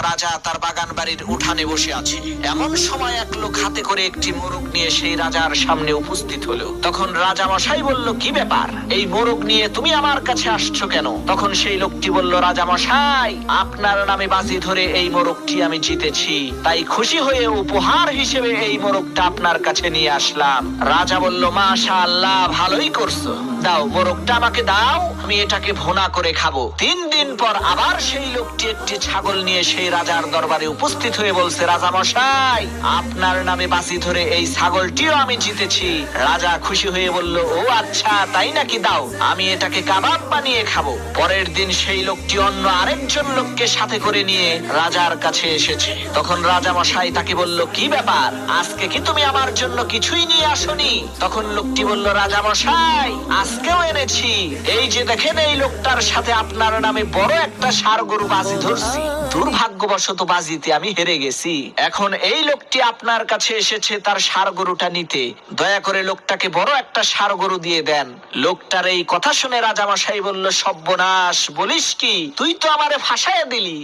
রাজা তার বাগান বাড়ির উঠানে বসে আছে। এমন সময় এক লোক হাতে করে একটি মোরগ নিয়ে সেই রাজার সামনে উপস্থিত হলো। তখন রাজা মশাই বলল, কি ব্যাপার, এই মোরগ নিয়ে তুমি আমার কাছে আসছো কেন? তখন সেই লোকটি বলল, রাজা মশাই, আপনার নামে বাজি ধরে এই মোরগটি আমি জিতেছি, তাই খুশি হয়ে উপহার হিসেবে এই মোরগটা আপনার কাছে নিয়ে আসলাম। রাজা বলল, মাশাআল্লাহ, ভালোই করছো, দাও মোরগটা আমাকে দাও, আমি এটাকে ভুনা করে খাবো। 3 দিন পর আবার সেই লোকটি একটি ছাগল নিয়ে সেই রাজার দরবারে উপস্থিত হয়ে বলছে, রাজা মশাই, আপনার নামে বাজি ধরে এই ছাগলটিও আমি জিতেছি। রাজা খুশি হয়ে বলল, ও আচ্ছা, তাই নাকি, দাও, আমি এটাকে কাবাব বানিয়ে খাবো। পরের দিন সেই লোকটি অন্য আরেকজন লোককে সাথে করে নিয়ে রাজার কাছে এসেছে। তখন রাজা মশাই তাকে বলল, কি ব্যাপার, আজকে কি তুমি আমার জন্য কিছুই নিয়ে আসনি? তখন লোকটি বলল, রাজা মশাই, আজকেও এনেছি, এই যে দেখেন, এই লোকটার সাথে আপনার নামে বড় একটা ষাঁড় গরু বাজি ধরছি। দুর্ভাগ্যবশত বাজিতে আমি হেরে গেছি। এখন এই লোকটি আপনার কাছে এসেছে তার ষাঁড় গরুটা নিতে, দয়া করে লোকটাকে বড় একটা ষাঁড় গরু দিয়ে দেন। লোকটার এই কথা শুনে রাজামশাই বলল, সর্বনাশ, বলিস কি, তুই তো আমারে ফাঁসাইয়া দিলি।